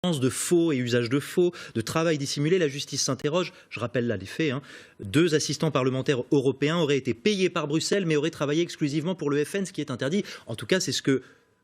de faux et usage de faux, de travail dissimulé, la justice s'interroge. Je rappelle là les faits. 2 assistants parlementaires européens auraient été payés par Bruxelles, mais auraient travaillé exclusivement pour le FN, ce qui est interdit. En tout cas, c'est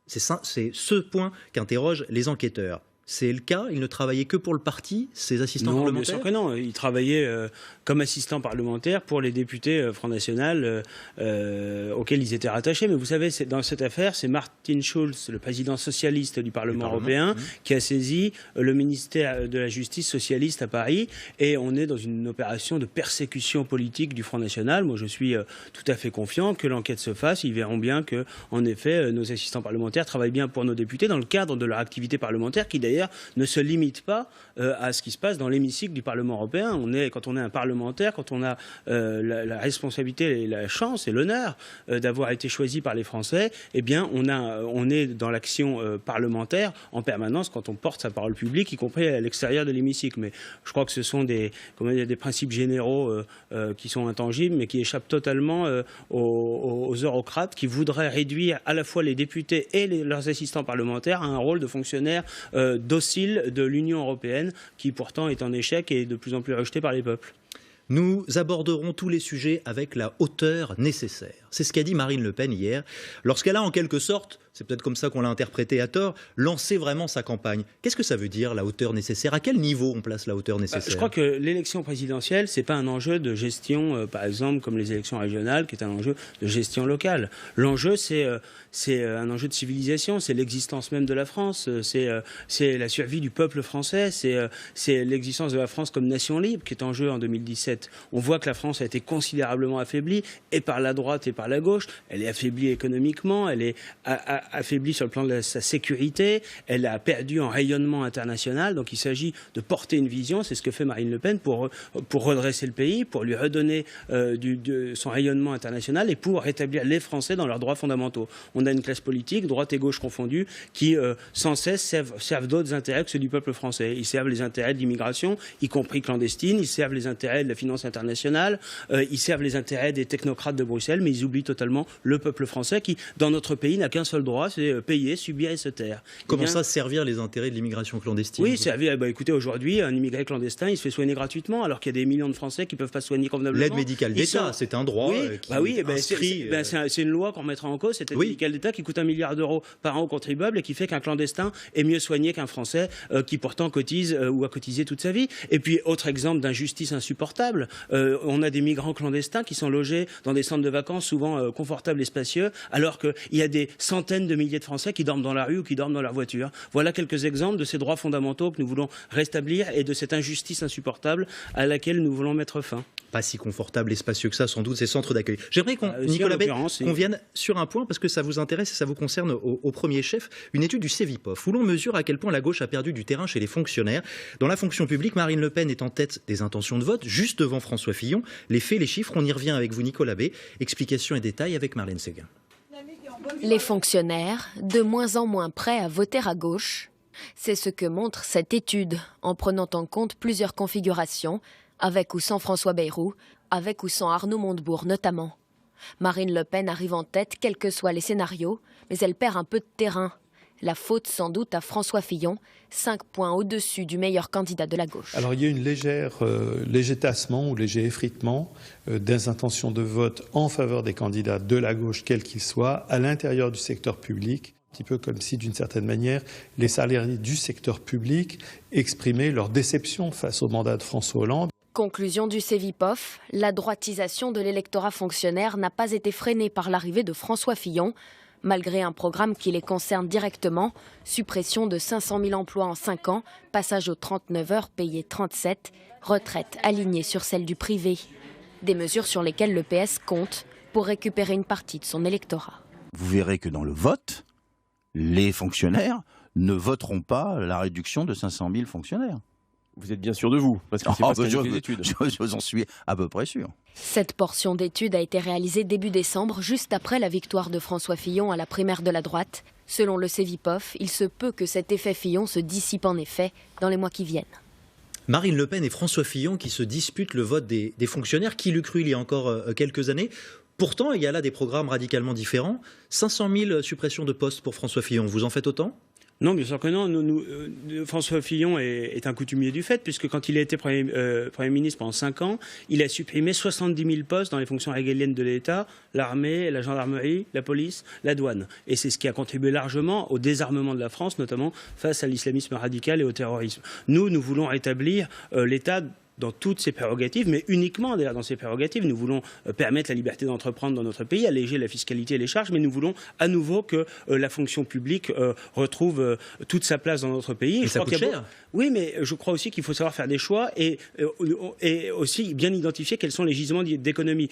ce point qu'interrogent les enquêteurs. C'est le cas? Ils ne travaillaient que pour le parti, ces assistants parlementaires? Bien sûr que non. Ils travaillaient comme assistants parlementaires pour les députés Front National auxquels ils étaient rattachés. Mais vous savez, dans cette affaire, c'est Martin Schulz, le président socialiste du Parlement européen, qui a saisi le ministère de la Justice socialiste à Paris. Et on est dans une opération de persécution politique du Front National. Moi, je suis tout à fait confiant que l'enquête se fasse. Ils verront bien que, en effet, nos assistants parlementaires travaillent bien pour nos députés dans le cadre de leur activité parlementaire, qui d'ailleurs ne se limite pas à ce qui se passe dans l'hémicycle du Parlement européen. Quand on est un parlementaire, quand on a la responsabilité et la chance et l'honneur d'avoir été choisi par les Français, eh bien on est dans l'action parlementaire en permanence quand on porte sa parole publique, y compris à l'extérieur de l'hémicycle. Mais je crois que ce sont des principes généraux qui sont intangibles, mais qui échappent totalement aux eurocrates qui voudraient réduire à la fois les députés et leurs assistants parlementaires à un rôle de fonctionnaires docile de l'Union européenne, qui pourtant est en échec et de plus en plus rejetée par les peuples. Nous aborderons tous les sujets avec la hauteur nécessaire. C'est ce qu'a dit Marine Le Pen hier, lorsqu'elle a en quelque sorte, c'est peut-être comme ça qu'on l'a interprété à tort, lancé vraiment sa campagne. Qu'est-ce que ça veut dire, la hauteur nécessaire? À quel niveau on place la hauteur nécessaire? Je crois que l'élection présidentielle, ce n'est pas un enjeu de gestion, par exemple, comme les élections régionales, qui est un enjeu de gestion locale. L'enjeu, c'est un enjeu de civilisation, c'est l'existence même de la France, c'est la survie du peuple français, c'est l'existence de la France comme nation libre qui est en jeu en 2017. On voit que la France a été considérablement affaiblie, et par la droite et par la gauche. Elle est affaiblie économiquement, elle est affaiblie sur le plan de sa sécurité, elle a perdu en rayonnement international. Donc il s'agit de porter une vision, c'est ce que fait Marine Le Pen pour redresser le pays, pour lui redonner son rayonnement international et pour rétablir les Français dans leurs droits fondamentaux. On a une classe politique, droite et gauche confondues, qui sans cesse servent d'autres intérêts que ceux du peuple français. Ils servent les intérêts de l'immigration, y compris clandestine, ils servent les intérêts de la finance internationale, ils servent les intérêts des technocrates de Bruxelles, mais ils oublient totalement le peuple français qui, dans notre pays, n'a qu'un seul droit, c'est payer, subir et se taire. Comment ça, servir les intérêts de l'immigration clandestine? Oui, servir. Écoutez, aujourd'hui, un immigré clandestin, il se fait soigner gratuitement, alors qu'il y a des millions de Français qui ne peuvent pas se soigner convenablement. L'aide médicale d'État, c'est un droit c'est une loi qu'on mettra en cause, cette aide médicale d'État qui coûte 1 milliard d'euros par an aux contribuables et qui fait qu'un clandestin est mieux soigné qu'un Français qui pourtant cotise ou a cotisé toute sa vie. Et puis, autre exemple d'injustice insupportable, on a des migrants clandestins qui sont logés dans des centres de vacances souvent confortables et spacieux, alors qu'il y a des centaines de milliers de Français qui dorment dans la rue ou qui dorment dans leur voiture. Voilà quelques exemples de ces droits fondamentaux que nous voulons rétablir et de cette injustice insupportable à laquelle nous voulons mettre fin. Pas si confortable et spacieux que ça, sans doute, ces centres d'accueil. J'aimerais Nicolas Bay, qu'on vienne sur un point, parce que ça vous intéresse et ça vous concerne au premier chef, une étude du Cevipof, où l'on mesure à quel point la gauche a perdu du terrain chez les fonctionnaires. Dans la fonction publique, Marine Le Pen est en tête des intentions de vote, juste devant François Fillon. Les faits, les chiffres, on y revient avec vous, Nicolas Bay. Explications et détails avec Marlène Séguin. Les fonctionnaires, de moins en moins prêts à voter à gauche, c'est ce que montre cette étude, en prenant en compte plusieurs configurations, avec ou sans François Bayrou, avec ou sans Arnaud Montebourg notamment. Marine Le Pen arrive en tête, quels que soient les scénarios, mais elle perd un peu de terrain. La faute sans doute à François Fillon, 5 points au-dessus du meilleur candidat de la gauche. Alors il y a une léger tassement ou léger effritement des intentions de vote en faveur des candidats de la gauche, quels qu'ils soient, à l'intérieur du secteur public. Un petit peu comme si, d'une certaine manière, les salariés du secteur public exprimaient leur déception face au mandat de François Hollande. Conclusion du Cevipof, la droitisation de l'électorat fonctionnaire n'a pas été freinée par l'arrivée de François Fillon, malgré un programme qui les concerne directement, suppression de 500 000 emplois en 5 ans, passage aux 39 heures payées 37, retraite alignée sur celle du privé. Des mesures sur lesquelles le PS compte pour récupérer une partie de son électorat. Vous verrez que dans le vote, les fonctionnaires ne voteront pas la réduction de 500 000 fonctionnaires. Vous êtes bien sûr de vous, parce que c'est pas ce qu'indiquent les études. J'en suis à peu près sûr. Cette portion d'étude a été réalisée début décembre, juste après la victoire de François Fillon à la primaire de la droite. Selon le Cevipof, il se peut que cet effet Fillon se dissipe en effet dans les mois qui viennent. Marine Le Pen et François Fillon qui se disputent le vote des fonctionnaires, qui l'eût cru il y a encore quelques années. Pourtant, il y a là des programmes radicalement différents. 500 000 suppressions de postes pour François Fillon, vous en faites autant ? Non, bien sûr que non. François Fillon est un coutumier du fait, puisque quand il a été Premier ministre pendant 5 ans, il a supprimé 70 000 postes dans les fonctions régaliennes de l'État, l'armée, la gendarmerie, la police, la douane. Et c'est ce qui a contribué largement au désarmement de la France, notamment face à l'islamisme radical et au terrorisme. Nous voulons rétablir l'État dans toutes ses prérogatives, mais uniquement d'ailleurs dans ses prérogatives. Nous voulons permettre la liberté d'entreprendre dans notre pays, alléger la fiscalité et les charges, mais nous voulons à nouveau que la fonction publique retrouve toute sa place dans notre pays. Mais ça coûte cher. Oui, mais je crois aussi qu'il faut savoir faire des choix et aussi bien identifier quels sont les gisements d'économie.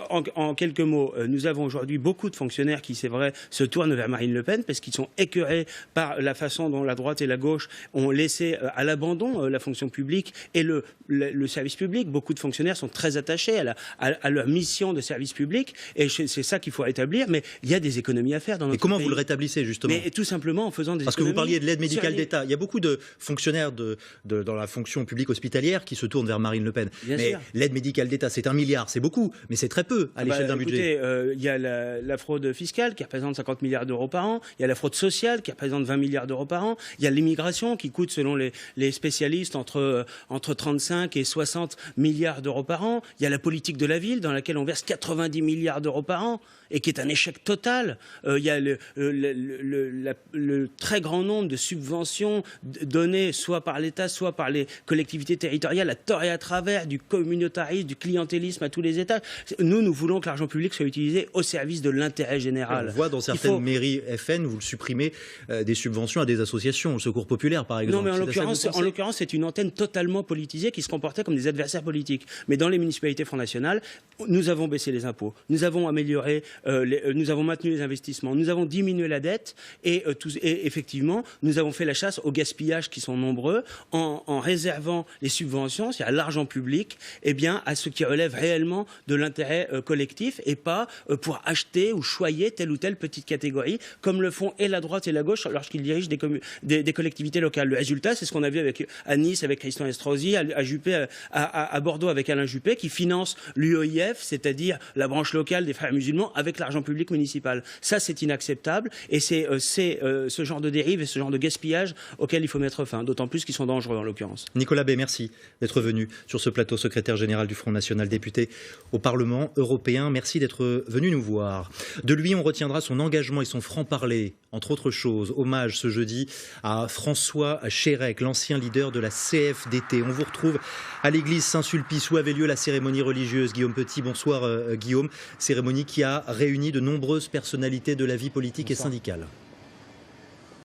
En quelques mots, nous avons aujourd'hui beaucoup de fonctionnaires qui, c'est vrai, se tournent vers Marine Le Pen parce qu'ils sont écœurés par la façon dont la droite et la gauche ont laissé à l'abandon la fonction publique et le service public. Beaucoup de fonctionnaires sont très attachés à leur mission de service public et c'est ça qu'il faut rétablir. Mais il y a des économies à faire dans notre pays. Et comment vous le rétablissez justement? Mais tout simplement en faisant des Parce économies. Que vous parliez de l'aide médicale d'État. Il y a beaucoup de fonctionnaires dans la fonction publique hospitalière qui se tournent vers Marine Le Pen. Mais l'aide médicale d'État, c'est 1 milliard, c'est beaucoup, mais c'est très peu à l'échelle d'un budget. Il y a la fraude fiscale qui représente 50 milliards d'euros par an. Il y a la fraude sociale qui représente 20 milliards d'euros par an. Il y a l'immigration qui coûte, selon les spécialistes, entre 35 et 60 milliards d'euros par an. Il y a la politique de la ville dans laquelle on verse 90 milliards d'euros par an et qui est un échec total. Il y a le très grand nombre de subventions données soit par l'État, soit par les collectivités territoriales à tort et à travers, du communautarisme, du clientélisme à tous les étages. Nous voulons que l'argent public soit utilisé au service de l'intérêt général. On voit dans certaines mairies FN, vous le supprimez, des subventions à des associations, au Secours Populaire par exemple. Non, mais en l'occurrence, c'est une antenne totalement politisée qui se comportait comme des adversaires politiques. Mais dans les municipalités Front National, nous avons baissé les impôts, nous avons amélioré, nous avons maintenu les investissements, nous avons diminué la dette et effectivement, nous avons fait la chasse aux gaspillages qui sont nombreux en réservant les subventions, c'est-à-dire l'argent public, à ce qui relève réellement de l'intérêt collectif et pas pour acheter ou choyer telle ou telle petite catégorie, comme le font et la droite et la gauche lorsqu'ils dirigent des collectivités locales. Le résultat, c'est ce qu'on a vu à Nice avec Christian Estrosi, à Bordeaux avec Alain Juppé, qui finance l'UEIF, c'est-à-dire la branche locale des frères musulmans, avec l'argent public municipal. Ça, c'est inacceptable et c'est ce genre de dérive et ce genre de gaspillage auquel il faut mettre fin, d'autant plus qu'ils sont dangereux en l'occurrence. Nicolas Bay, merci d'être venu sur ce plateau, secrétaire général du Front National, député au Parlement européen. Merci d'être venu nous voir. De lui, on retiendra son engagement et son franc-parler, entre autres choses. Hommage ce jeudi à François Chérec, l'ancien leader de la CFDT. On vous retrouve à l'église Saint-Sulpice où avait lieu la cérémonie religieuse. Guillaume Petit, bonsoir Guillaume. Cérémonie qui a réuni de nombreuses personnalités de la vie politique et syndicale.